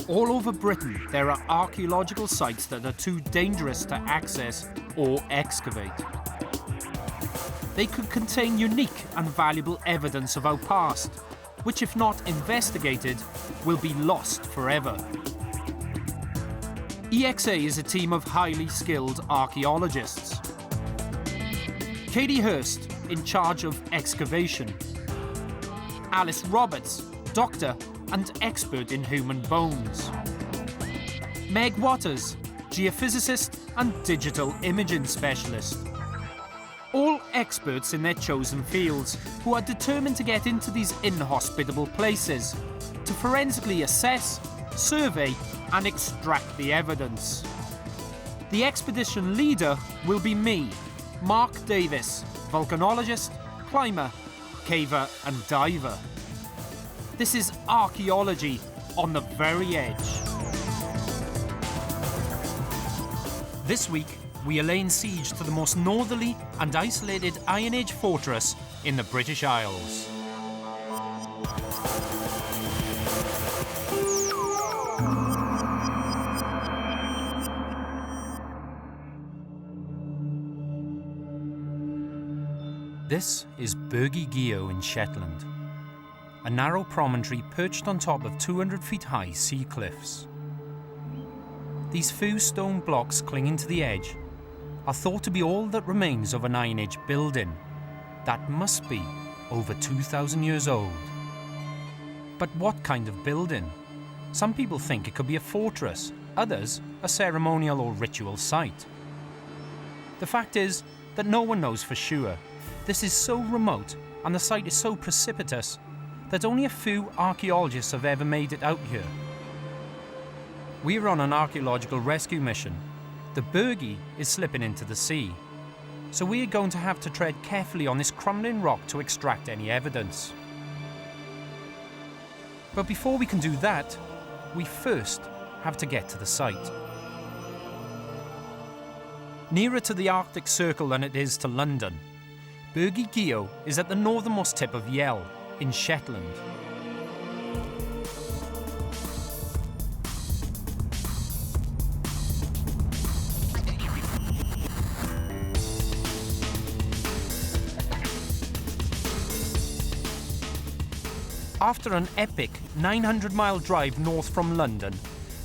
All over Britain, there are archaeological sites that are too dangerous to access or excavate. They could contain unique and valuable evidence of our past, which, if not investigated, will be lost forever. EXA is a team of highly skilled archaeologists. Katie Hurst, in charge of excavation. Alice Roberts, doctor and expert in human bones. Meg Watters, geophysicist and digital imaging specialist. All experts in their chosen fields who are determined to get into these inhospitable places to forensically assess, survey and extract the evidence. The expedition leader will be me, Mark Davis, volcanologist, climber, caver and diver. This is archaeology on the very edge. This week, we are laying siege to the most northerly and isolated Iron Age fortress in the British Isles. This is Bergy Geo in Shetland, a narrow promontory perched on top of 200 feet high sea cliffs. These few stone blocks clinging to the edge are thought to be all that remains of an Iron Age building that must be over 2,000 years old. But what kind of building? Some people think it could be a fortress, others a ceremonial or ritual site. The fact is that no one knows for sure. This is so remote and the site is so precipitous that only a few archaeologists have ever made it out here. We are on an archaeological rescue mission. The Bergy is slipping into the sea, so we are going to have to tread carefully on this crumbling rock to extract any evidence. But before we can do that, we first have to get to the site. Nearer to the Arctic Circle than it is to London, Bergy Geo is at the northernmost tip of Yell, in Shetland. After an epic 900-mile drive north from London,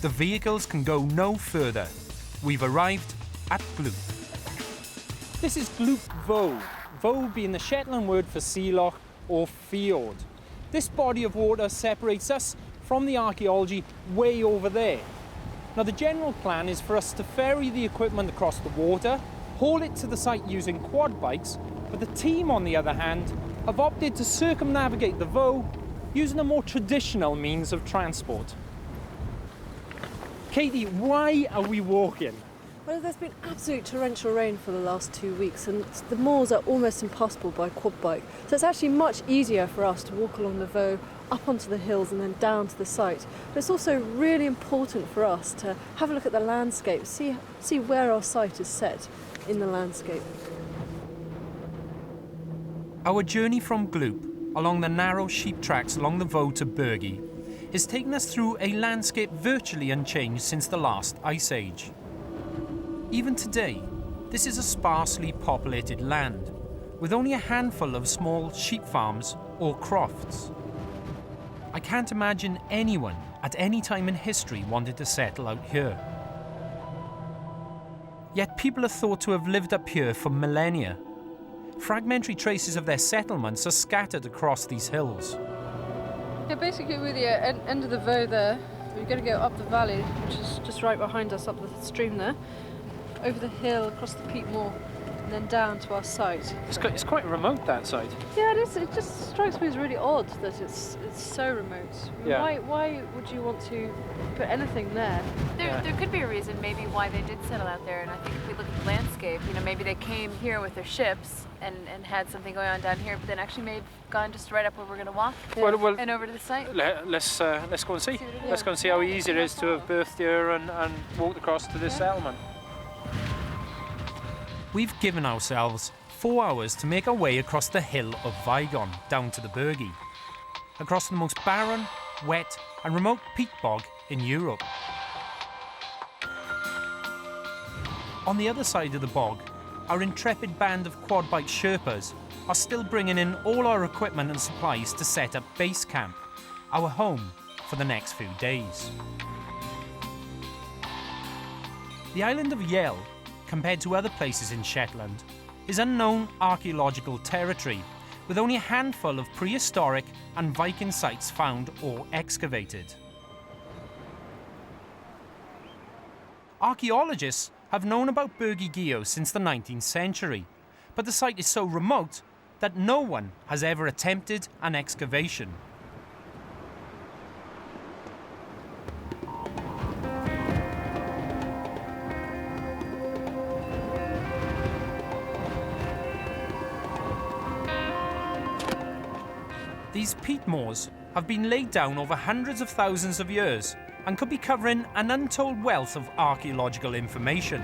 the vehicles can go no further. We've arrived at Gloop. This is Gloop Voe, Voe being the Shetland word for sea loch or fjord. This body of water separates us from the archaeology way over there. Now the general plan is for us to ferry the equipment across the water, haul it to the site using quad bikes, but the team on the other hand have opted to circumnavigate the Voe using a more traditional means of transport. Katie, why are we walking? Well, there's been absolute torrential rain for the last 2 weeks and the moors are almost impassable by quad bike. So it's actually much easier for us to walk along the Voe, up onto the hills and then down to the site. But it's also really important for us to have a look at the landscape, see where our site is set in the landscape. Our journey from Gloop, along the narrow sheep tracks along the Voe to Bergy, is taking us through a landscape virtually unchanged since the last ice age. Even today, this is a sparsely populated land, with only a handful of small sheep farms or crofts. I can't imagine anyone at any time in history wanted to settle out here. Yet people are thought to have lived up here for millennia. Fragmentary traces of their settlements are scattered across these hills. Yeah, basically with the end of the Voe there, we're going to go up the valley, which is just right behind us, up the stream there, over the hill, across the peat moor, and then down to our site. It's quite remote, that site. Yeah, it is. It just strikes me as really odd that it's so remote. Yeah. Why would you want to put anything there? There could be a reason maybe why they did settle out there, and I think if we look at the landscape, maybe they came here with their ships and had something going on down here, but then actually gone just right up where we're going to walk and over to the site. Let's go and see. Let's go and see how easy it is to have birthed here and walked across to this settlement. We've given ourselves 4 hours to make our way across the hill of Vigon down to the Bergy, across the most barren, wet and remote peat bog in Europe. On the other side of the bog, our intrepid band of quad bike Sherpas are still bringing in all our equipment and supplies to set up base camp, our home for the next few days. The island of Yell, compared to other places in Shetland, is unknown archaeological territory, with only a handful of prehistoric and Viking sites found or excavated. Archaeologists have known about Bergy Geo since the 19th century, but the site is so remote that no one has ever attempted an excavation. These peat moors have been laid down over hundreds of thousands of years and could be covering an untold wealth of archaeological information.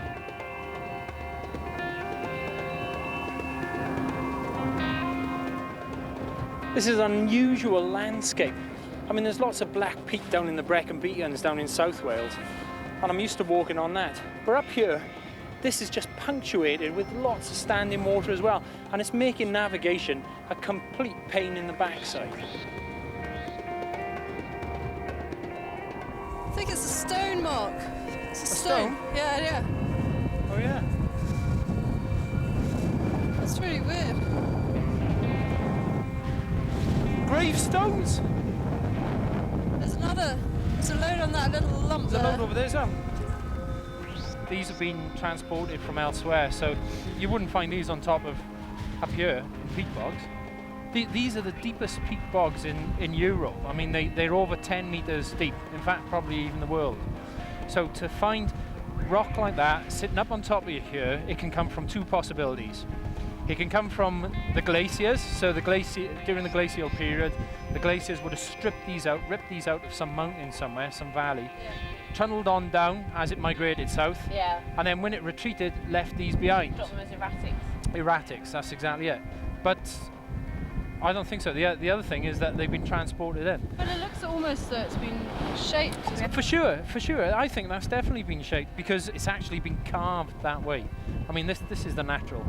This is an unusual landscape. I mean, there's lots of black peat down in the Brecon Beacons down in South Wales, and I'm used to walking on that. But up here, this is just punctuated with lots of standing water as well, and it's making navigation a complete pain in the backside. I think it's a stone, Mark. It's a stone. Yeah. Oh yeah. That's really weird. Gravestones? There's a load on that little lump There's there. a load over there, Sam. These have been transported from elsewhere, so you wouldn't find these on top of up here in peat bogs. These are the deepest peat bogs in Europe. I mean, they're over 10 metres deep, in fact, probably even the world. So to find rock like that sitting up on top of you here, it can come from two possibilities. It can come from the glaciers, so during the glacial period, the glaciers would have stripped these out, ripped these out of some mountain somewhere, some valley, tunneled on down as it migrated south, and then when it retreated, left these behind. Drop them as erratics. Erratics, that's exactly it. But I don't think so. The other thing is that they've been transported in. But it looks almost that it's been shaped. For sure. I think that's definitely been shaped because it's actually been carved that way. I mean, this is the natural.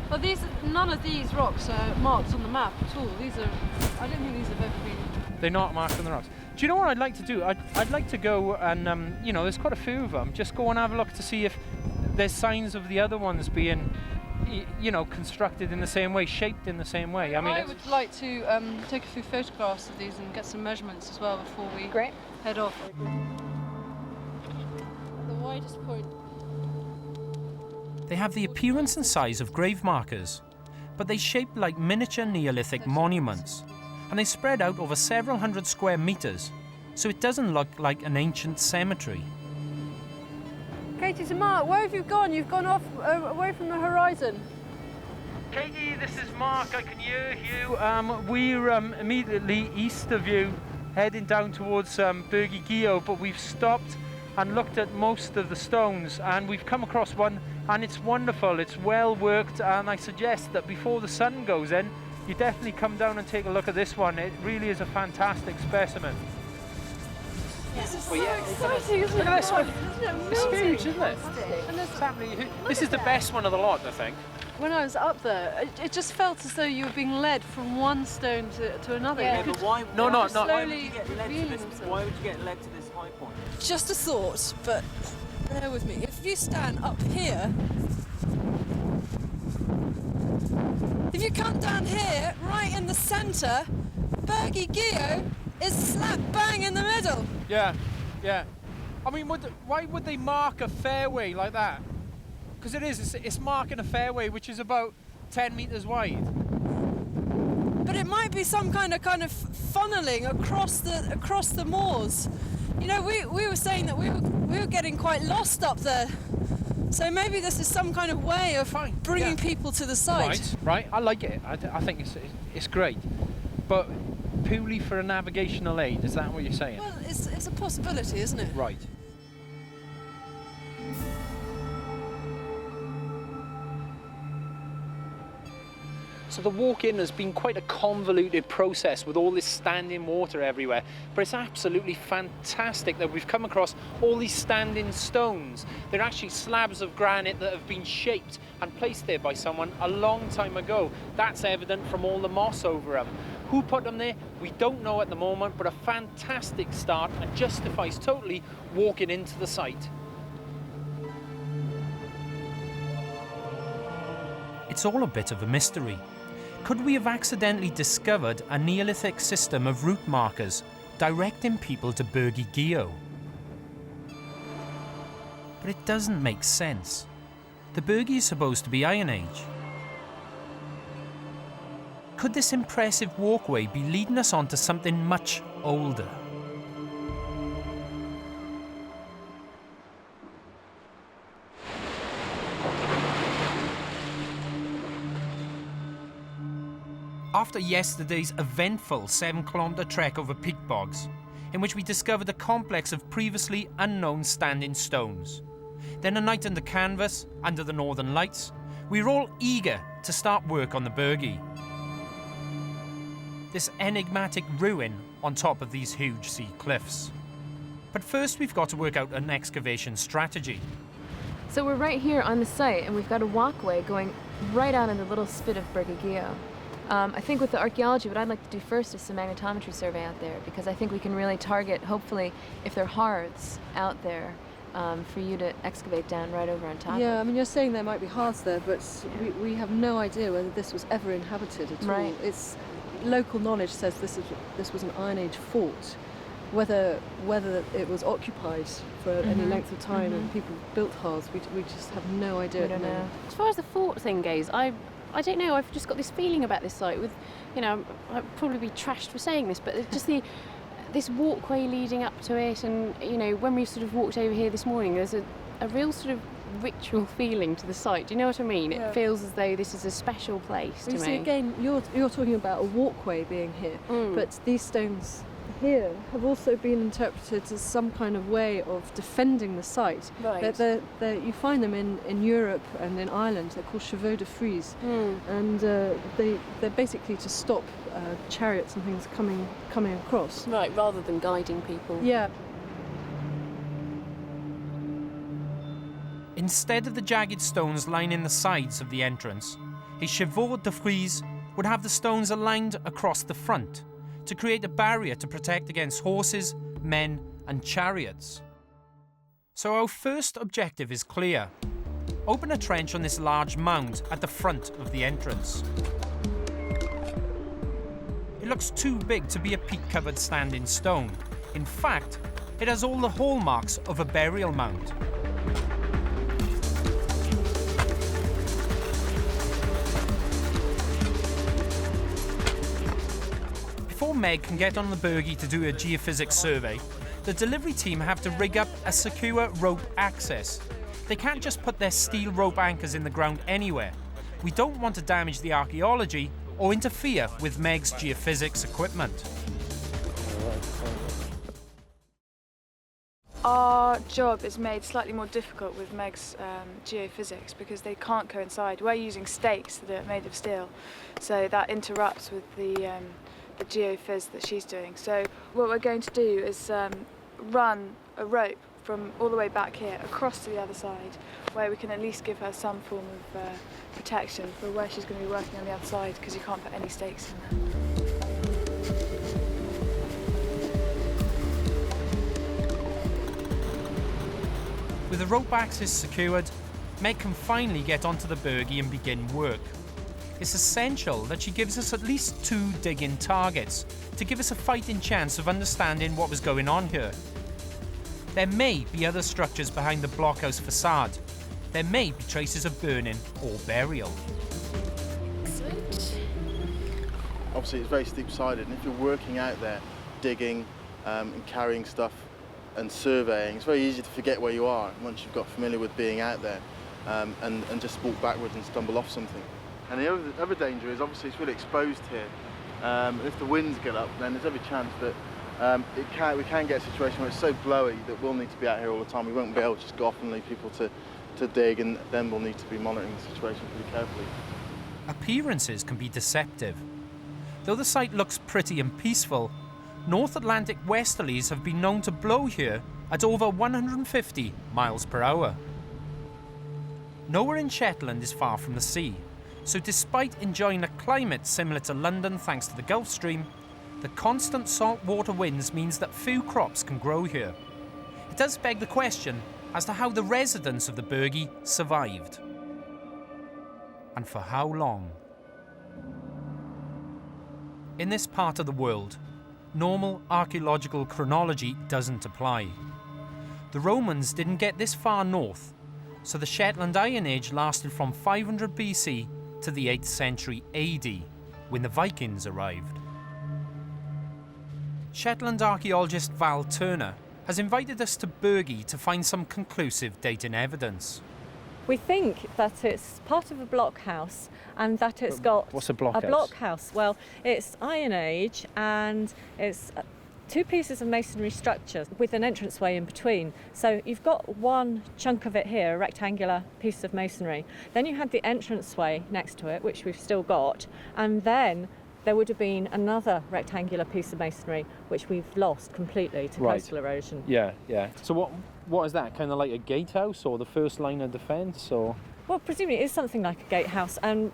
Well, none of these rocks are marked on the map at all. I don't think these have ever been. They're not marked on the rocks. Do you know what I'd like to do? I'd like to go and, there's quite a few of them. Just go and have a look to see if there's signs of the other ones being, constructed in the same way, shaped in the same way. I would like to take a few photographs of these and get some measurements as well before we head off. The widest point. They have the appearance and size of grave markers, but they shape like miniature Neolithic monuments, and they spread out over several hundred square metres, so it doesn't look like an ancient cemetery. Katie to Mark, where have you gone? You've gone off away from the horizon. Katie, this is Mark. I can hear you. We're immediately east of you, heading down towards Bergy Geo, but we've stopped and looked at most of the stones, and we've come across one, and it's wonderful. It's well worked, and I suggest that before the sun goes in, you definitely come down and take a look at this one. It really is a fantastic specimen. This is so exciting, isn't it? Look at this one. It's Amazing. huge, isn't it? This is the best one of the lot, I think. When I was up there, it just felt as though you were being led from one stone to another. Yeah. You could No. slowly Why would you get led to this high point? Just a thought, but bear with me. If you stand up here, if you come down here, right in the centre, Bergy Geo is slap bang in the middle. Yeah. I mean, why would they mark a fairway like that? Because it's marking a fairway which is about 10 metres wide. But it might be some kind of funneling across the moors. You know, we were saying that we were getting quite lost up there. So maybe this is some kind of way of bringing people to the site. Right. I like it. I think it's great. But purely for a navigational aid, is that what you're saying? Well, it's a possibility, isn't it? Right. So the walk in has been quite a convoluted process with all this standing water everywhere, but it's absolutely fantastic that we've come across all these standing stones. They're actually slabs of granite that have been shaped and placed there by someone a long time ago. That's evident from all the moss over them. Who put them there? We don't know at the moment, but a fantastic start and justifies totally walking into the site. It's all a bit of a mystery. Could we have accidentally discovered a Neolithic system of route markers directing people to Bergy Geo? But it doesn't make sense. The Bergy is supposed to be Iron Age. Could this impressive walkway be leading us on to something much older? After yesterday's eventful 7-kilometre trek over peat bogs, in which we discovered a complex of previously unknown standing stones, then a night under canvas, under the northern lights, we were all eager to start work on the Bergy. This enigmatic ruin on top of these huge sea cliffs. But first we've got to work out an excavation strategy. So we're right here on the site, and we've got a walkway going right out in the little spit of Bergy Geo. I think with the archaeology, what I'd like to do first is some magnetometry survey out there, because I think we can really target, hopefully, if there are hearths out there, for you to excavate down right over on top. Yeah, I mean, you're saying there might be hearths there, but we have no idea whether this was ever inhabited at all. It's local knowledge says this was an Iron Age fort. Whether it was occupied for any length of time and people built hearths, we just have no idea. We don't know. As far as the fort thing goes, I don't know, I've just got this feeling about this site with, you know, I'd probably be trashed for saying this, but it's just this walkway leading up to it, and, you know, when we sort of walked over here this morning, there's a real sort of ritual feeling to the site. Do you know what I mean? Yeah. It feels as though this is a special place to me. See, again, you're talking about a walkway being here, but these stones here have also been interpreted as some kind of way of defending the site. Right. You find them in Europe and in Ireland. They're called chevaux de frise, and they're basically to stop chariots and things coming across. Right, rather than guiding people. Yeah. Instead of the jagged stones lining the sides of the entrance, a chevaux de frise would have the stones aligned across the front to create a barrier to protect against horses, men and chariots. So our first objective is clear. Open a trench on this large mound at the front of the entrance. It looks too big to be a peat-covered standing stone. In fact, it has all the hallmarks of a burial mound. Before Meg can get on the Bergy to do a geophysics survey, the delivery team have to rig up a secure rope access. They can't just put their steel rope anchors in the ground anywhere. We don't want to damage the archaeology or interfere with Meg's geophysics equipment. Our job is made slightly more difficult with Meg's geophysics because they can't coincide. We're using stakes that are made of steel, so that interrupts with the geophys that she's doing. So what we're going to do is run a rope from all the way back here across to the other side, where we can at least give her some form of protection for where she's going to be working on the other side, because you can't put any stakes in there. With the rope access secured, Meg can finally get onto the Bergy and begin work. It's essential that she gives us at least 2 dig-in targets to give us a fighting chance of understanding what was going on here. There may be other structures behind the blockhouse facade. There may be traces of burning or burial. Obviously it's very steep-sided, and if you're working out there, digging and carrying stuff and surveying, it's very easy to forget where you are once you've got familiar with being out there and just walk backwards and stumble off something. And the other danger is obviously it's really exposed here. If the winds get up, then there's every chance that we can get a situation where it's so blowy that we'll need to be out here all the time. We won't be able to just go off and leave people to dig, and then we'll need to be monitoring the situation pretty carefully. appearances can be deceptive. Though the site looks pretty and peaceful, North Atlantic westerlies have been known to blow here at over 150 miles per hour. Nowhere in Shetland is far from the sea, so despite enjoying a climate similar to London thanks to the Gulf Stream, the constant saltwater winds means that few crops can grow here. It does beg the question as to how the residents of the Bergy survived. And for how long? In this part of the world, normal archaeological chronology doesn't apply. The Romans didn't get this far north, so the Shetland Iron Age lasted from 500 BC to the 8th century AD, when the Vikings arrived. Shetland archaeologist Val Turner has invited us to Bergy to find some conclusive dating evidence. We think that it's part of a blockhouse and that it's got... What's a blockhouse? A blockhouse, well, it's Iron Age and it's two pieces of masonry structures with an entranceway in between. So you've got one chunk of it here, a rectangular piece of masonry. Then you had the entranceway next to it, which we've still got, and then there would have been another rectangular piece of masonry, which we've lost completely to coastal erosion. Yeah, yeah. So what is that? Kind of like a gatehouse or the first line of defence, or? Well, presumably it is something like a gatehouse, and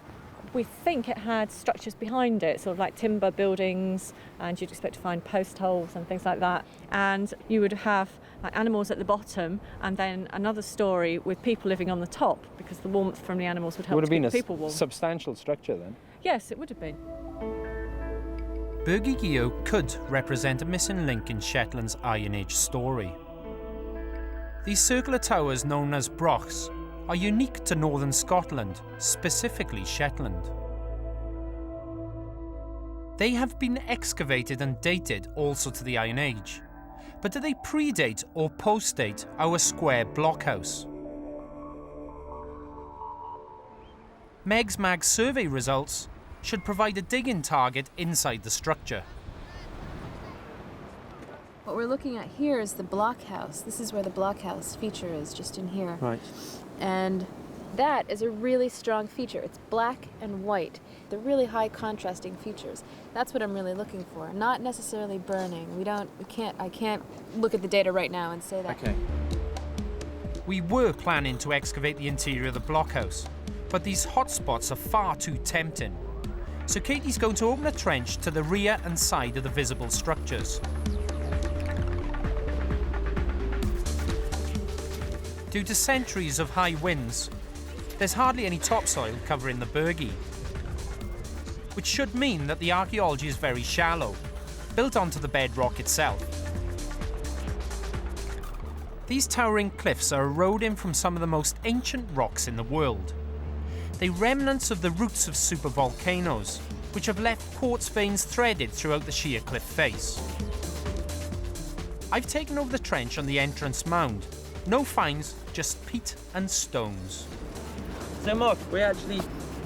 we think it had structures behind it, sort of like timber buildings, and you'd expect to find post holes and things like that. And you would have like animals at the bottom, and then another story with people living on the top, because the warmth from the animals would help to keep people warm. Would have been a substantial structure then? Yes, it would have been. Bergy Geo could represent a missing link in Shetland's Iron Age story. These circular towers, known as Brochs, are unique to northern Scotland, specifically Shetland. They have been excavated and dated also to the Iron Age, but do they predate or postdate our square blockhouse? Meg's Mag survey results should provide a digging target inside the structure. What we're looking at here is the blockhouse. This is where the blockhouse feature is, just in here. Right. And that is a really strong feature. It's black and white. They're really high contrasting features. That's what I'm really looking for. Not necessarily burning. I can't look at the data right now and say that. Okay. We were planning to excavate the interior of the blockhouse, but these hotspots are far too tempting. So Katie's going to open a trench to the rear and side of the visible structures. Due to centuries of high winds, there's hardly any topsoil covering the Bergy, which should mean that the archaeology is very shallow, built onto the bedrock itself. These towering cliffs are eroding from some of the most ancient rocks in the world. They're remnants of the roots of supervolcanoes, which have left quartz veins threaded throughout the sheer cliff face. I've taken over the trench on the entrance mound. No finds, just peat and stones. So Mark, we're actually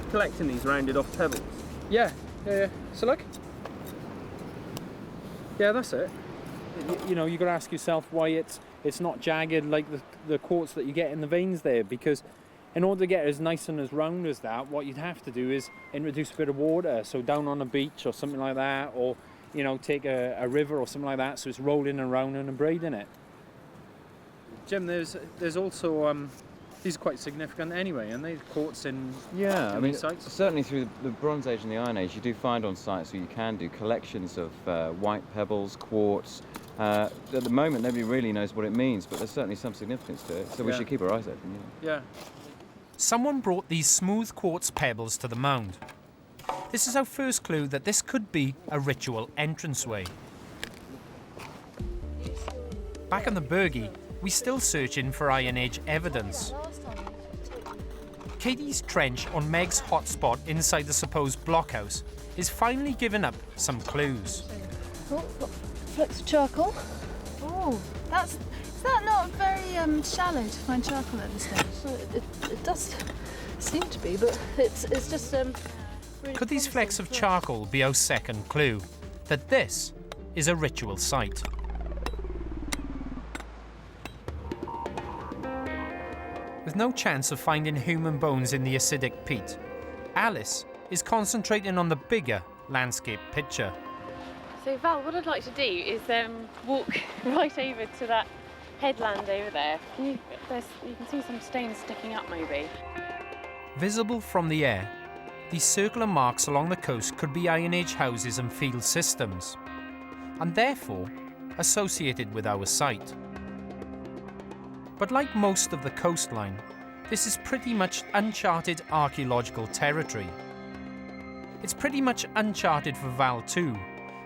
collecting these rounded off pebbles. Yeah. So look. Yeah, that's it. You know, you got to ask yourself why it's not jagged like the quartz that you get in the veins there, because in order to get as nice and as round as that, what you'd have to do is introduce a bit of water, so down on a beach or something like that, or you know, take a river or something like that, so it's rolling around and braiding it. Jim, there's also these are quite significant anyway, and they quartz in these sites. Certainly through the Bronze Age and the Iron Age, you do find on sites where you can do collections of white pebbles, quartz. At the moment, nobody really knows what it means, but there's certainly some significance to it, so we should keep our eyes open. Yeah. Someone brought these smooth quartz pebbles to the mound. This is our first clue that this could be a ritual entranceway. Back on the Bergy, we're still searching for Iron Age evidence. Katie's trench on Meg's hotspot inside the supposed blockhouse is finally giving up some clues. Oh, flecks of charcoal. Oh, is that not very shallow to find charcoal at this stage? Well, it does seem to be, but it's just really Could these flecks of charcoal be our second clue? That this is a ritual site. With no chance of finding human bones in the acidic peat, Alice is concentrating on the bigger landscape picture. So Val, what I'd like to do is walk right over to that headland over there. You can see some stones sticking up maybe. Visible from the air, these circular marks along the coast could be Iron Age houses and field systems, and therefore associated with our site. But like most of the coastline, this is pretty much uncharted archaeological territory. It's pretty much uncharted for Val too.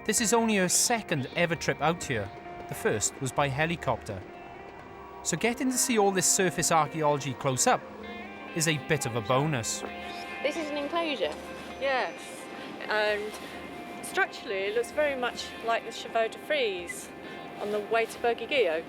This is only her second ever trip out here. The first was by helicopter. So getting to see all this surface archaeology close up is a bit of a bonus. This is an enclosure? Yes, and structurally it looks very much like the Chevaux de Frise on the way to Bergy Geo.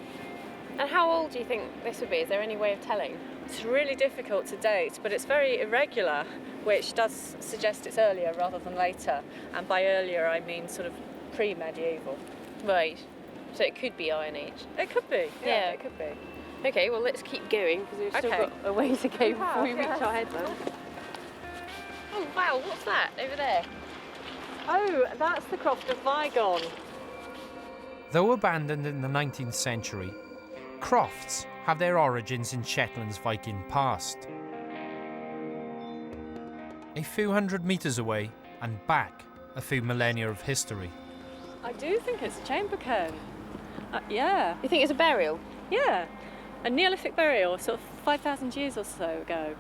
And how old do you think this would be? Is there any way of telling? It's really difficult to date, but it's very irregular, which does suggest it's earlier rather than later. And by earlier I mean sort of pre-medieval. Right. So it could be Iron Age? It could be, yeah. It could be. Okay, well let's keep going because we've still got a way to go before we reach our headland. Oh wow, what's that over there? Oh, that's the Croft of Vigon. Though abandoned in the 19th century, crofts have their origins in Shetland's Viking past. A few hundred metres away and back a few millennia of history. I do think it's a chamber cairn. Yeah. You think it's a burial? Yeah. A Neolithic burial, sort of 5,000 years or so ago.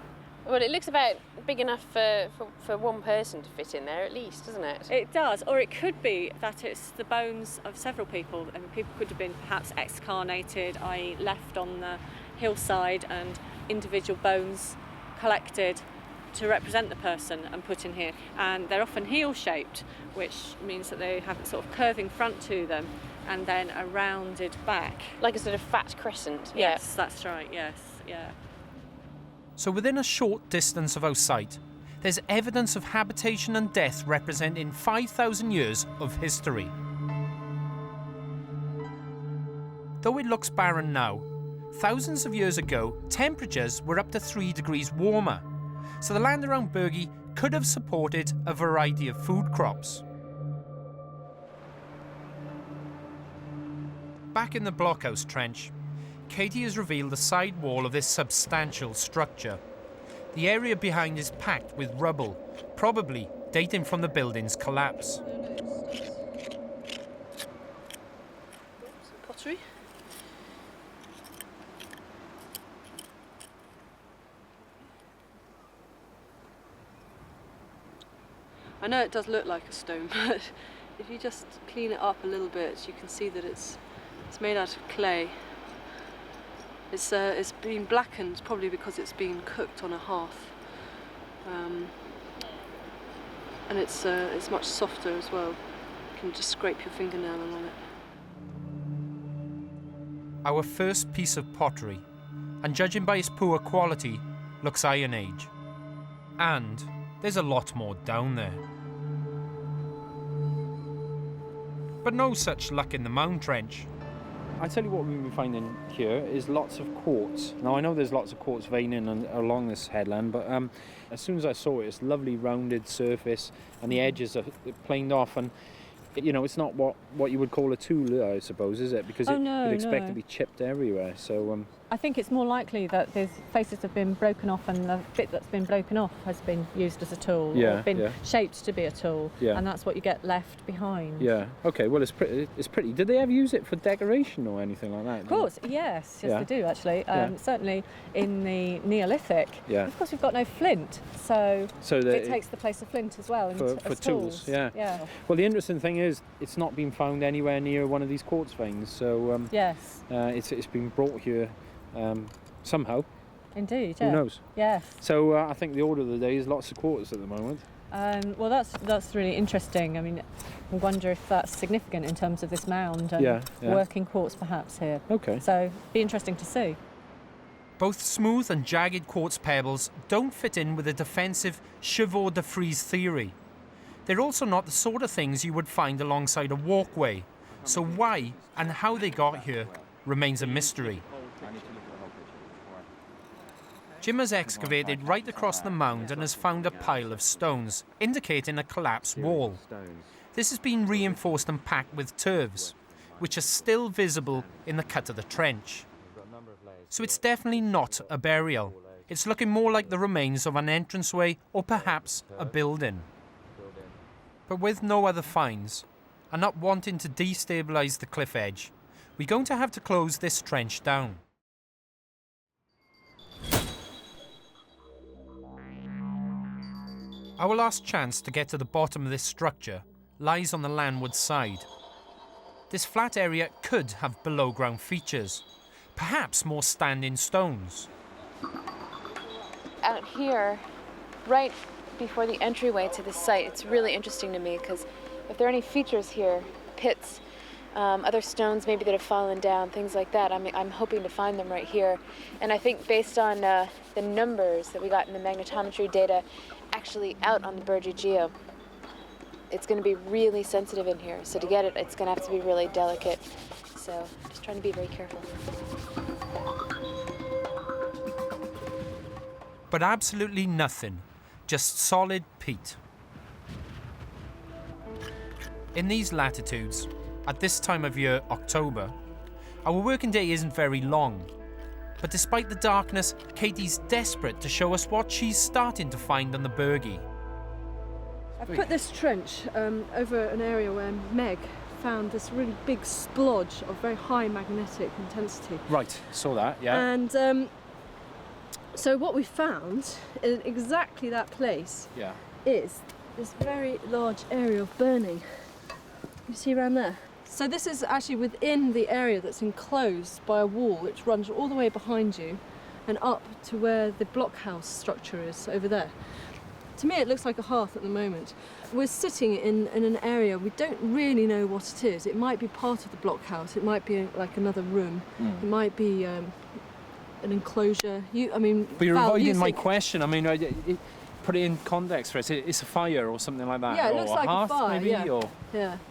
Well, it looks about big enough for one person to fit in there at least, doesn't it? It does, or it could be that it's the bones of several people. I mean, people could have been perhaps excarnated, i.e. left on the hillside, and individual bones collected to represent the person and put in here. And they're often heel-shaped, which means that they have a sort of curving front to them and then a rounded back. Like a sort of fat crescent. Yes, that's right, yes, yeah. So within a short distance of our site, there's evidence of habitation and death representing 5,000 years of history. Though it looks barren now, thousands of years ago, temperatures were up to 3 degrees warmer, so the land around Bergy could have supported a variety of food crops. Back in the Blockhouse trench, Katie has revealed the side wall of this substantial structure. The area behind is packed with rubble, probably dating from the building's collapse. Pottery. I know it does look like a stone, but if you just clean it up a little bit, you can see that it's made out of clay. It's been blackened probably because it's been cooked on a hearth, and it's much softer as well. You can just scrape your fingernail along it. Our first piece of pottery, and judging by its poor quality, looks Iron Age. And there's a lot more down there. But no such luck in the Mound Trench. I tell you what we've been finding here is lots of quartz. Now I know there's lots of quartz veining along this headland, but as soon as I saw it, it's lovely rounded surface and the edges are planed off, and you know, it's not what you would call a tool, I suppose, is it? Because you'd expect it to be chipped everywhere. So I think it's more likely that these faces have been broken off and the bit that's been broken off has been used as a tool, or been shaped to be a tool, and that's what you get left behind. Yeah. Okay. Well, it's pretty. Did they ever use it for decoration or anything like that? Of course. Yes, they do actually. Certainly in the Neolithic. Yeah. Of course, we've got no flint, so it takes the place of flint as well for tools. Yeah. Well, the interesting thing is it's not been found anywhere near one of these quartz veins. So yes, it's been brought here. Somehow. Indeed, Who knows? Yes. So I think the order of the day is lots of quartz at the moment. Well, that's really interesting. I mean, I wonder if that's significant in terms of this mound and working quartz perhaps here. Okay. So be interesting to see. Both smooth and jagged quartz pebbles don't fit in with the defensive Chevaux de Frise theory. They're also not the sort of things you would find alongside a walkway. So why and how they got here remains a mystery. Jim has excavated right across the mound and has found a pile of stones, indicating a collapsed wall. This has been reinforced and packed with turfs, which are still visible in the cut of the trench. So it's definitely not a burial. It's looking more like the remains of an entranceway or perhaps a building. But with no other finds, and not wanting to destabilise the cliff edge, we're going to have to close this trench down. Our last chance to get to the bottom of this structure lies on the landward side. This flat area could have below-ground features, perhaps more standing stones. Out here, right before the entryway to the site, it's really interesting to me because if there are any features here, pits, other stones maybe that have fallen down, things like that, I'm hoping to find them right here. And I think based on the numbers that we got in the magnetometry data actually out on the Bergy Geo, it's going to be really sensitive in here. So to get it, it's going to have to be really delicate. So just trying to be very careful. But absolutely nothing, just solid peat. In these latitudes, at this time of year, October, our working day isn't very long. But despite the darkness, Katie's desperate to show us what she's starting to find on the Bergy. I've put this trench over an area where Meg found this really big splodge of very high magnetic intensity. Right, saw that, yeah. And so what we found in exactly that place is this very large area of burning. You see around there? So this is actually within the area that's enclosed by a wall which runs all the way behind you and up to where the blockhouse structure is over there. To me it looks like a hearth at the moment. We're sitting in an area we don't really know what it is. It might be part of the blockhouse, it might be like another room, it might be an enclosure. But you're avoiding my question. I mean, put it in context for us. It's a fire or something like that. Yeah, it looks like a fire, maybe, yeah. Or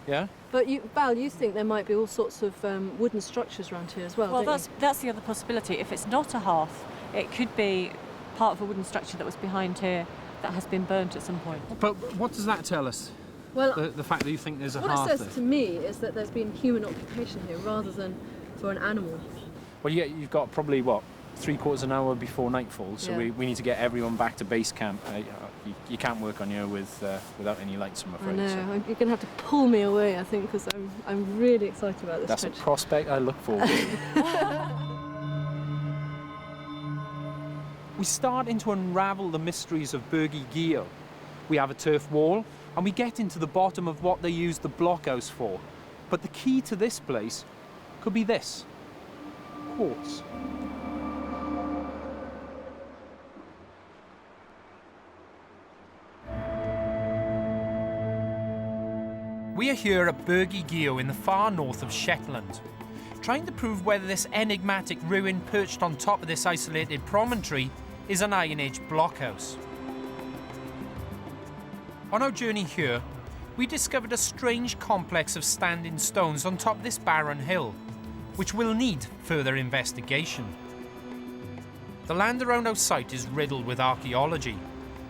Yeah. But Val, you think there might be all sorts of wooden structures around here as well? Well, don't that's the other possibility. If it's not a hearth, it could be part of a wooden structure that was behind here that has been burnt at some point. But what does that tell us? Well, the fact that you think there's a what hearth it says to me is that there's been human occupation here rather than for an animal. Well, you've got probably, what, 3/4 of an hour before nightfall, so we need to get everyone back to base camp. You can't work on here without any lights, I'm afraid. I know, so. you're going to have to pull me away, I think, because I'm really excited about this. That's trench. a prospect I look forward to. We start to unravel the mysteries of Bergy Geo. We have a turf wall, and we get into the bottom of what they use the blockhouse for. But the key to this place could be this: quartz. We are here at Bergy Geo in the far north of Shetland, trying to prove whether this enigmatic ruin perched on top of this isolated promontory is an Iron Age blockhouse. On our journey here, we discovered a strange complex of standing stones on top of this barren hill, which will need further investigation. The land around our site is riddled with archaeology,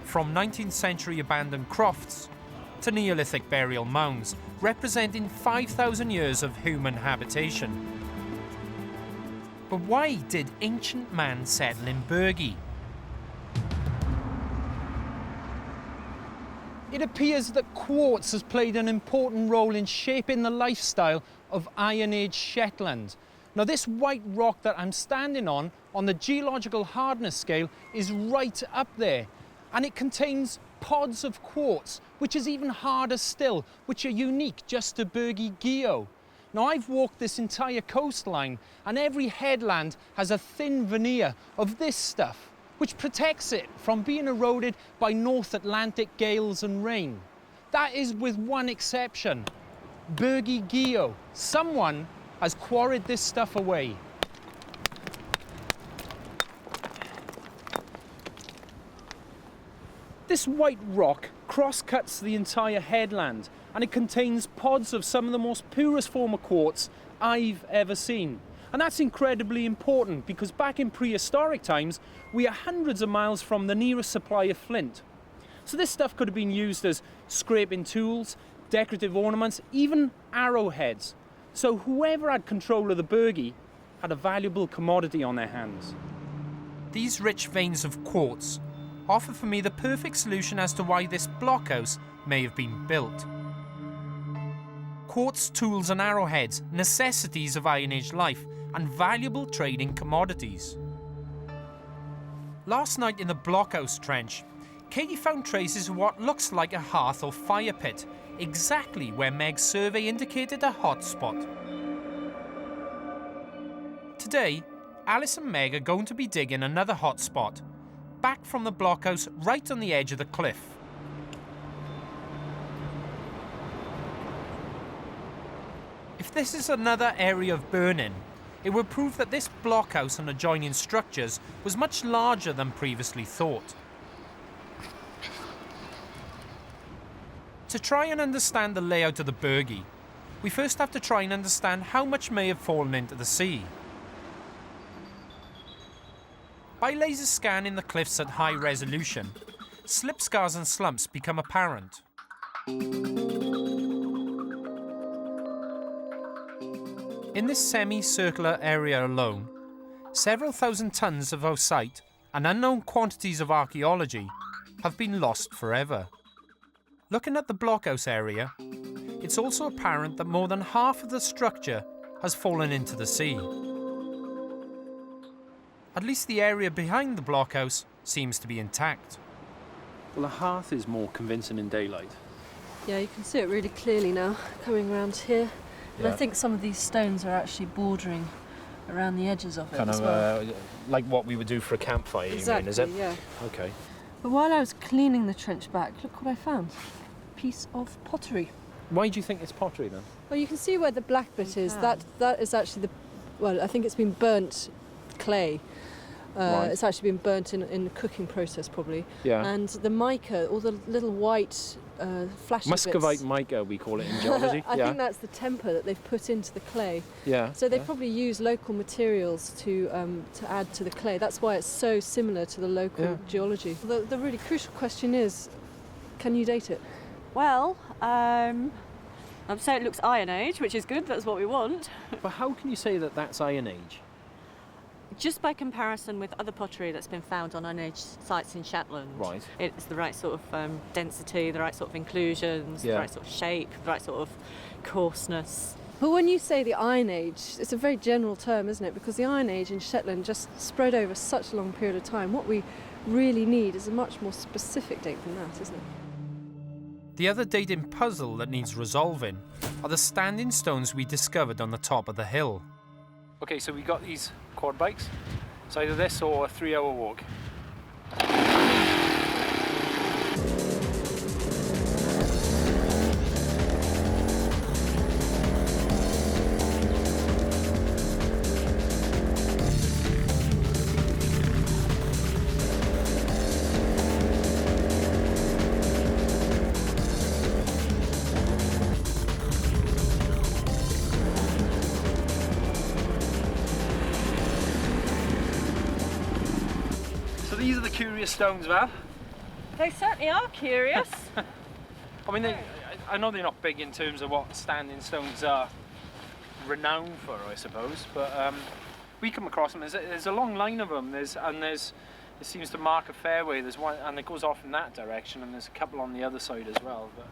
from 19th century abandoned crofts to Neolithic burial mounds, representing 5,000 years of human habitation. But why did ancient man settle in Bergy? It appears that quartz has played an important role in shaping the lifestyle of Iron Age Shetland. Now, this white rock that I'm standing on the geological hardness scale, is right up there, and it contains pods of quartz, which is even harder still, which are unique just to Bergy Geo. Now, I've walked this entire coastline, and every headland has a thin veneer of this stuff, which protects it from being eroded by North Atlantic gales and rain. That is with one exception: Bergy Geo. Someone has quarried this stuff away. This white rock cross-cuts the entire headland, and it contains pods of some of the most purest form of quartz I've ever seen. And that's incredibly important because back in prehistoric times, we are hundreds of miles from the nearest supply of flint. So this stuff could have been used as scraping tools, decorative ornaments, even arrowheads. So whoever had control of the Bergy had a valuable commodity on their hands. These rich veins of quartz offer for me the perfect solution as to why this blockhouse may have been built. Quartz tools and arrowheads, necessities of Iron Age life, and valuable trading commodities. Last night in the Blockhouse trench, Katie found traces of what looks like a hearth or fire pit, exactly where Meg's survey indicated a hot spot. Today, Alice and Meg are going to be digging another hot spot, back from the Blockhouse right on the edge of the cliff. If this is another area of burn-in, it would prove that this blockhouse and adjoining structures was much larger than previously thought. To try and understand the layout of the Bergy, we first have to try and understand how much may have fallen into the sea. By laser scanning the cliffs at high resolution, slip scars and slumps become apparent. In this semi-circular area alone, several thousand tons of outsite and unknown quantities of archaeology have been lost forever. Looking at the blockhouse area, it's also apparent that more than half of the structure has fallen into the sea. At least the area behind the blockhouse seems to be intact. Well, the hearth is more convincing in daylight. Yeah, you can see it really clearly now, coming around here. And I think some of these stones are actually bordering around the edges of it Kind as of well. like what we would do for a campfire, Exactly, you mean, is it? yeah. Okay. But while I was cleaning the trench back, look what I found. A piece of pottery. Why do you think it's pottery then? Well, you can see where the black bit is. That is actually I think it's been burnt clay. Right. It's actually been burnt in the cooking process probably. Yeah. And the mica, all the little white flashy Muscovite bits. mica, we call it in geology. I think that's the temper that they've put into the clay. Yeah. So they probably use local materials to add to the clay. That's why it's so similar to the local geology. The really crucial question is, can you date it? Well, so it looks Iron Age, which is good, that's what we want. But how can you say that that's Iron Age? Just by comparison with other pottery that's been found on Iron Age sites in Shetland. Right. It's the right sort of density, the right sort of inclusions, the right sort of shape, the right sort of coarseness. But when you say the Iron Age, it's a very general term, isn't it? Because the Iron Age in Shetland just spread over such a long period of time. What we really need is a much more specific date than that, isn't it? The other dating puzzle that needs resolving are the standing stones we discovered on the top of the hill. Okay, so we got these quad bikes. It's either this or a 3-hour walk. These are the curious stones, Val. They certainly are curious. I mean, I know they're not big in terms of what standing stones are renowned for, I suppose, but we come across them. There's a long line of them. It seems to mark a fairway. There's one, and it goes off in that direction, and there's a couple on the other side as well. But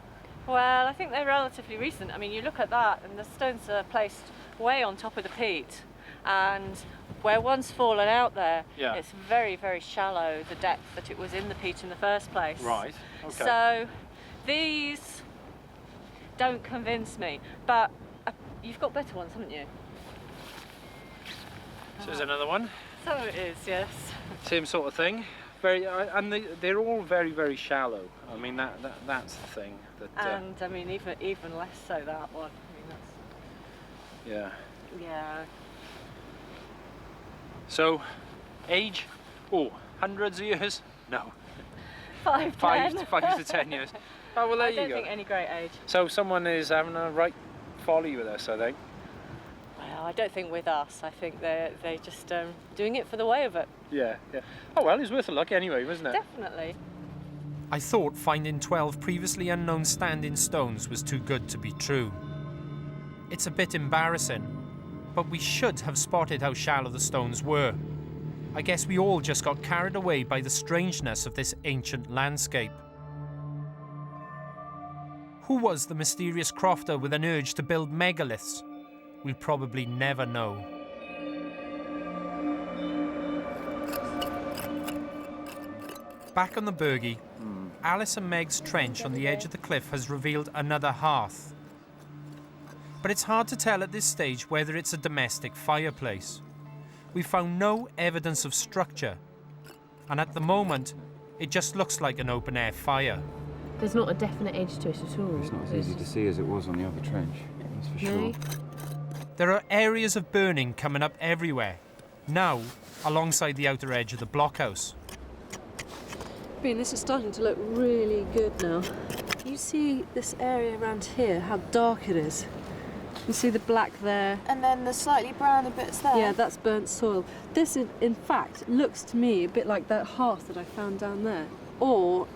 Well, I think they're relatively recent. I mean, you look at that, and the stones are placed way on top of the peat, and where one's fallen out there, it's very, very shallow, the depth that it was in the peat in the first place. Right, okay. So these don't convince me, but you've got better ones, haven't you? So there's another one. So it is, yes. Same sort of thing. And they're all very, very shallow. I mean, that's the thing. And I mean, even less so that one. I mean, yeah. So, age? Oh, hundreds of years? No. 5 to 10 years. Oh, well, there you go. I don't think any great age. So someone is having a right folly with us, I think. Well, No, I don't think with us. I think they're just doing it for the way of it. Yeah. Oh well, it's worth a look anyway, wasn't it? Definitely. I thought finding 12 previously unknown standing stones was too good to be true. It's a bit embarrassing, but we should have spotted how shallow the stones were. I guess we all just got carried away by the strangeness of this ancient landscape. Who was the mysterious crofter with an urge to build megaliths? We'll probably never know. Back on the Bergy, Alice and Meg's trench on the edge of the cliff has revealed another hearth. But it's hard to tell at this stage whether it's a domestic fireplace. We found no evidence of structure, and at the moment, it just looks like an open-air fire. There's not a definite edge to it at all. It's not as easy to see as it was on the other trench, that's for sure. There are areas of burning coming up everywhere, now alongside the outer edge of the blockhouse. Bean, this is starting to look really good now. You see this area around here, how dark it is. You see the black there. And then the slightly browner bits there. Yeah, that's burnt soil. This, in fact, looks to me a bit like that hearth that I found down there. Or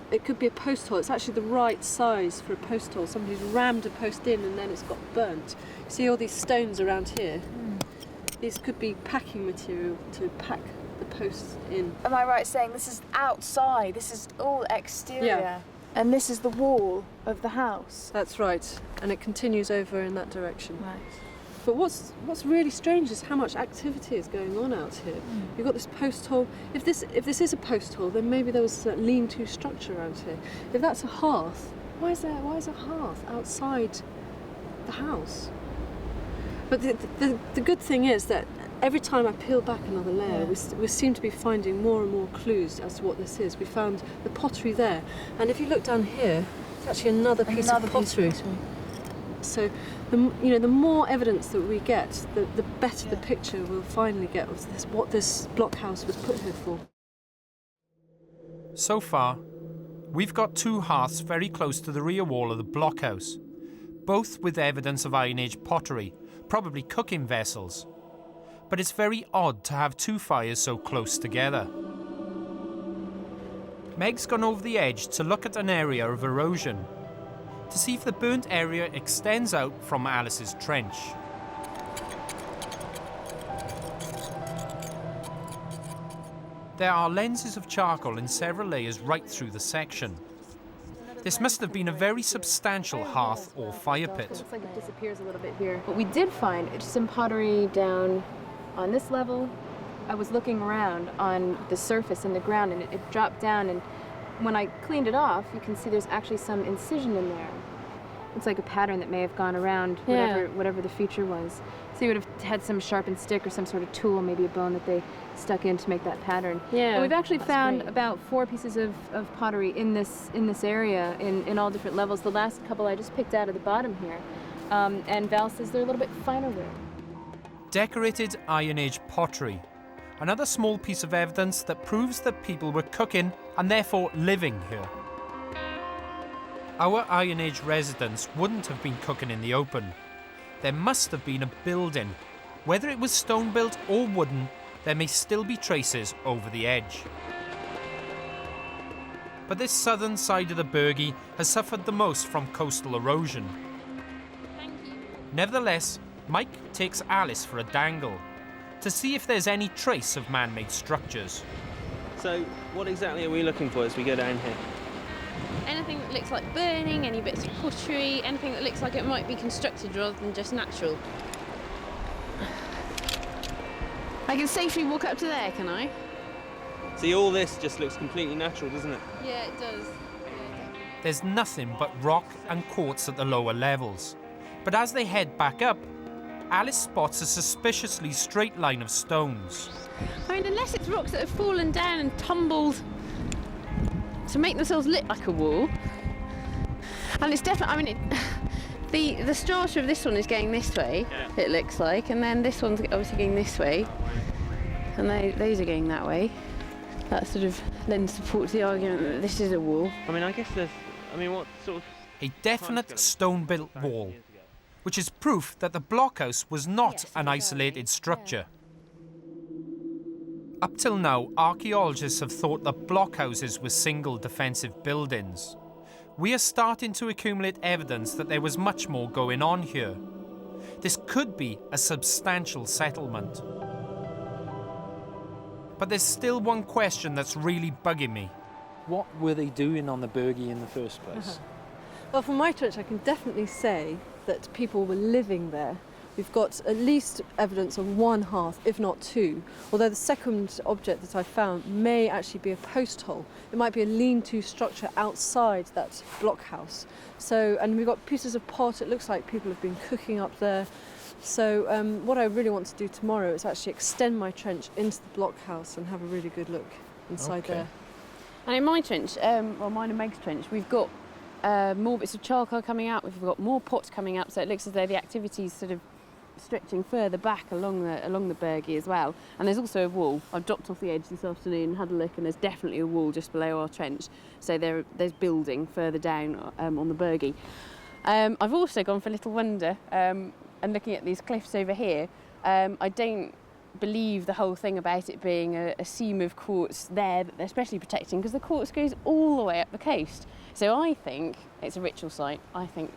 it could be a post hole. It's actually the right size for a post hole. Somebody's rammed a post in and then it's got burnt. You see all these stones around here? These could be packing material to pack the posts in. Am I right saying this is outside? This is all exterior? Yeah. And this is the wall of the house? That's right. And it continues over in that direction. Right. But what's really strange is how much activity is going on out here. You've got this post hole. If this is a post hole, then maybe there was a lean-to structure around here. If that's a hearth, why is a hearth outside the house? But the good thing is that every time I peel back another layer, we seem to be finding more and more clues as to what this is. We found the pottery there, and if you look down here, it's actually another piece of pottery. So, the more evidence that we get, the better the picture we'll finally get of this, what this blockhouse was put here for. So far, we've got two hearths very close to the rear wall of the blockhouse, both with evidence of Iron Age pottery, probably cooking vessels. But it's very odd to have two fires so close together. Meg's gone over the edge to look at an area of erosion, to see if the burnt area extends out from Alice's trench. There are lenses of charcoal in several layers right through the section. This must have been a very substantial hearth or fire pit. Looks like it disappears a little bit here. But we did find some pottery down on this level. I was looking around on the surface in the ground and it dropped down, and when I cleaned it off, you can see there's actually some incision in there. It's like a pattern that may have gone around whatever the feature was. So you would have had some sharpened stick or some sort of tool, maybe a bone that they stuck in to make that pattern. Yeah. And we've actually found about 4 pieces of pottery in this area in all different levels. The last couple I just picked out at the bottom here. And Val says they're a little bit finer there. Decorated Iron Age pottery. Another small piece of evidence that proves that people were cooking and therefore living here. Our Iron Age residents wouldn't have been cooking in the open. There must have been a building. Whether it was stone built or wooden, there may still be traces over the edge. But this southern side of the Bergy has suffered the most from coastal erosion. Nevertheless, Mike takes Alice for a dangle to see if there's any trace of man-made structures. So, what exactly are we looking for as we go down here? Anything that looks like burning, any bits of pottery, anything that looks like it might be constructed rather than just natural. I can safely walk up to there, can I? See, all this just looks completely natural, doesn't it? Yeah, it does. There's nothing but rock and quartz at the lower levels. But as they head back up, Alice spots a suspiciously straight line of stones. I mean, unless it's rocks that have fallen down and tumbled to make themselves look like a wall. And it's definitely, I mean, the strata of this one is going this way, it looks like, and then this one's obviously going this way, and those are going that way. That sort of lends support to the argument that this is a wall. I mean, I guess what sort of... A definite stone-built wall, which is proof that the blockhouse was not an isolated structure. Up till now, archaeologists have thought that blockhouses were single defensive buildings. We are starting to accumulate evidence that there was much more going on here. This could be a substantial settlement. But there's still one question that's really bugging me. What were they doing on the Bergy in the first place? Well, from my trench, I can definitely say that people were living there. We've got at least evidence of one hearth, if not two, although the second object that I found may actually be a post hole. It might be a lean-to structure outside that blockhouse. So, and we've got pieces of pot. It looks like people have been cooking up there. So what I really want to do tomorrow is actually extend my trench into the blockhouse and have a really good look inside there. And in my trench, well, mine and Meg's trench, we've got more bits of charcoal coming out. We've got more pots coming up, so it looks as though the activity's sort of stretching further back along the Bergy as well. And there's also a wall. I've dropped off the edge this afternoon and had a look, and there's definitely a wall just below our trench. So there's building further down on the Bergy. I've also gone for a little wonder, and looking at these cliffs over here, I don't believe the whole thing about it being a seam of quartz there that they're specially protecting, because the quartz goes all the way up the coast. So I think it's a ritual site. I think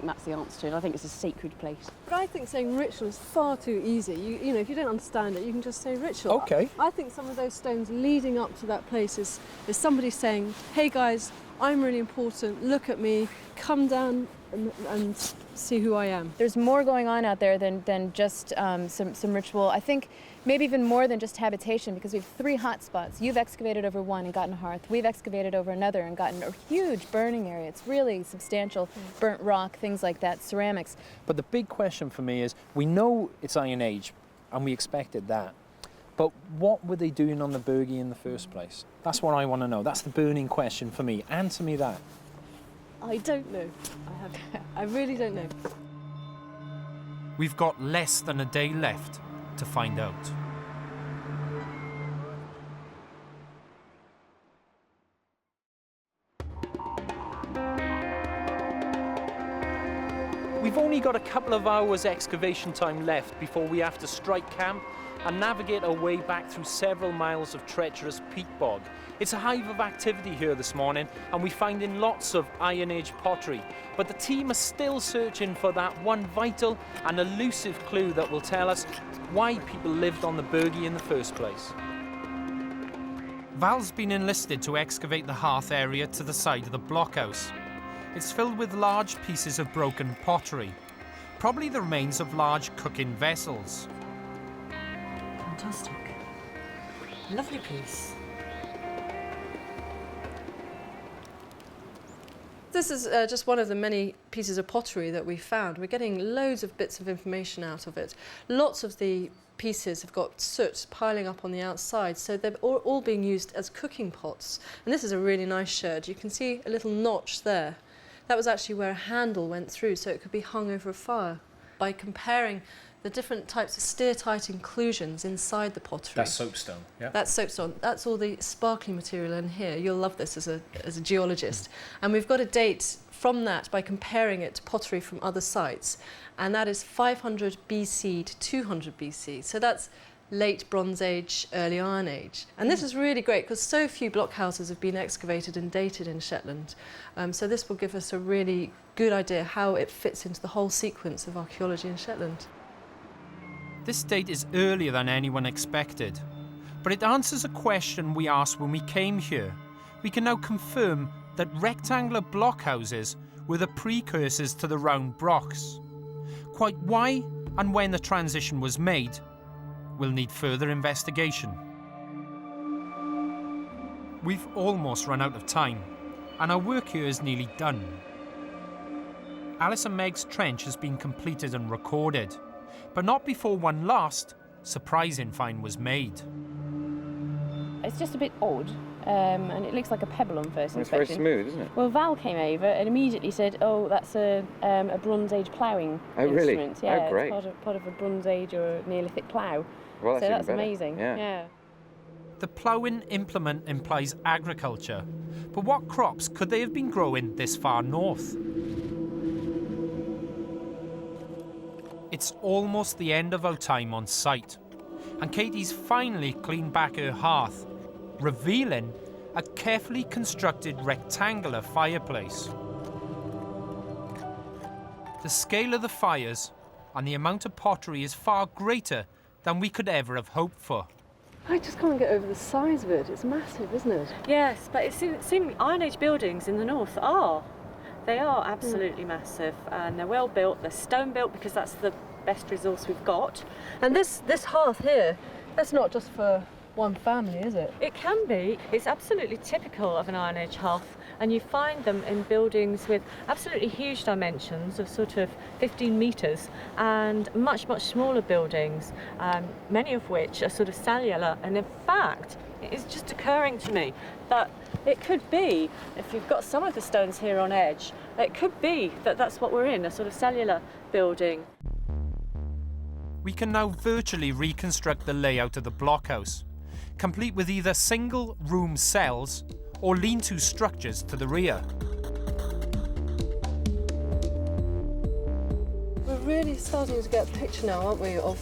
that's the answer to it. I think it's a sacred place. But I think saying ritual is far too easy. You know, if you don't understand it, you can just say ritual. Okay. I think some of those stones leading up to that place is somebody saying, hey guys, I'm really important, look at me, come down and see who I am. There's more going on out there than just some ritual. I think maybe even more than just habitation, because we have 3 hot spots. You've excavated over one and gotten a hearth. We've excavated over another and gotten a huge burning area. It's really substantial. Burnt rock, things like that, ceramics. But the big question for me is, we know it's Iron Age, and we expected that. But what were they doing on the Bergy in the first place? That's what I want to know. That's the burning question for me. Answer me that. I don't know. I really don't know. We've got less than a day left to find out. We've only got a couple of hours excavation time left before we have to strike camp and navigate our way back through several miles of treacherous peat bog. It's a hive of activity here this morning, and we're finding lots of Iron Age pottery, but the team are still searching for that one vital and elusive clue that will tell us why people lived on the Bergy in the first place. Val's been enlisted to excavate the hearth area to the side of the blockhouse. It's filled with large pieces of broken pottery, probably the remains of large cooking vessels. Fantastic. Lovely piece. This is just one of the many pieces of pottery that we found. We're getting loads of bits of information out of it. Lots of the pieces have got soot piling up on the outside, so they're all being used as cooking pots. And this is a really nice sherd. You can see a little notch there. That was actually where a handle went through, so it could be hung over a fire. By comparing the different types of steatite inclusions inside the pottery. That's soapstone, yeah? That's soapstone. That's all the sparkly material in here. You'll love this as a geologist. And we've got a date from that by comparing it to pottery from other sites. And that is 500 BC to 200 BC. So that's late Bronze Age, early Iron Age. And this is really great because so few blockhouses have been excavated and dated in Shetland. So this will give us a really good idea how it fits into the whole sequence of archaeology in Shetland. This date is earlier than anyone expected, but it answers a question we asked when we came here. We can now confirm that rectangular blockhouses were the precursors to the round Brochs. Quite why and when the transition was made will need further investigation. We've almost run out of time, and our work here is nearly done. Alice and Meg's trench has been completed and recorded, but not before one last, surprising find was made. It's just a bit odd, and it looks like a pebble on first inspection. It's very smooth, isn't it? Well, Val came over and immediately said, "Oh, that's a Bronze Age ploughing instrument." Really? Yeah, oh, great. It's part of a Bronze Age or Neolithic plough. Well, so that's even better. amazing. Yeah. The ploughing implement implies agriculture, but what crops could they have been growing this far north? It's almost the end of our time on site, and Katie's finally cleaned back her hearth, revealing a carefully constructed rectangular fireplace. The scale of the fires and the amount of pottery is far greater than we could ever have hoped for. I just can't get over the size of it. It's massive, isn't it? Yes, but it's seemingly Iron Age buildings in the north are. They are absolutely massive, and they're well built. They're stone built because that's the best resource we've got. And this hearth here, that's not just for one family, is it? It can be. It's absolutely typical of an Iron Age hearth, and you find them in buildings with absolutely huge dimensions of sort of 15 metres and much, much smaller buildings, many of which are sort of cellular. And in fact, it's just occurring to me that it could be, if you've got some of the stones here on edge, it could be that that's what we're in, a sort of cellular building. We can now virtually reconstruct the layout of the blockhouse, complete with either single room cells or lean-to structures to the rear. We're really starting to get a picture now, aren't we, of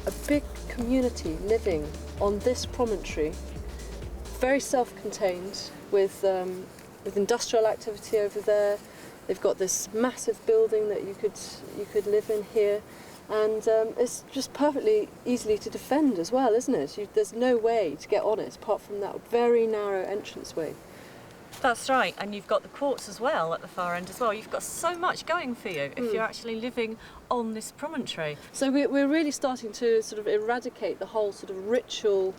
a big community living on this promontory, very self-contained, with industrial activity over there. They've got this massive building that you could live in here, and it's just perfectly easily to defend as well, isn't it? There's no way to get on it apart from that very narrow entranceway. That's right, and you've got the Quartz as well at the far end as well. You've got so much going for you if you're actually living on this promontory. So we're really starting to sort of eradicate the whole sort of ritual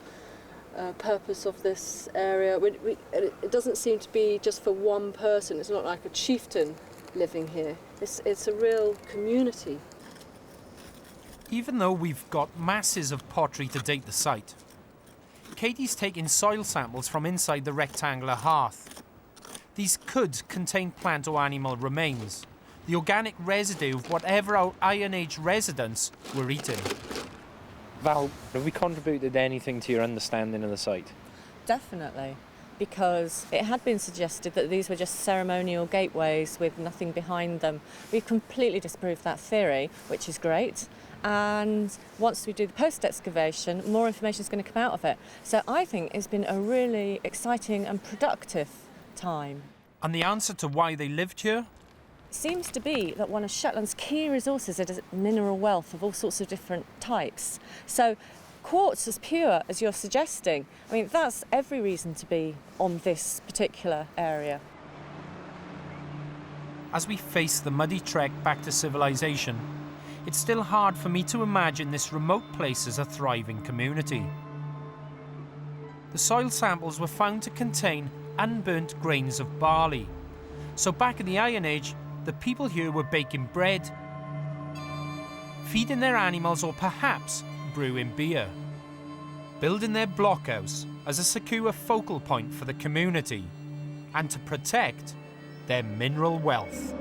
purpose of this area. It doesn't seem to be just for one person. It's not like a chieftain living here. It's a real community. Even though we've got masses of pottery to date the site, Katie's taken soil samples from inside the rectangular hearth. These could contain plant or animal remains, the organic residue of whatever our Iron Age residents were eating. Val, have we contributed anything to your understanding of the site? Definitely, because it had been suggested that these were just ceremonial gateways with nothing behind them. We've completely disproved that theory, which is great. And once we do the post-excavation, more information is going to come out of it. So I think it's been a really exciting and productive time. And the answer to why they lived here? Seems to be that one of Shetland's key resources is mineral wealth of all sorts of different types. So quartz as pure as you're suggesting, I mean, that's every reason to be on this particular area. As we face the muddy trek back to civilization, it's still hard for me to imagine this remote place as a thriving community. The soil samples were found to contain unburnt grains of barley. So back in the Iron Age, the people here were baking bread, feeding their animals, or perhaps brewing beer, building their blockhouse as a secure focal point for the community and to protect their mineral wealth.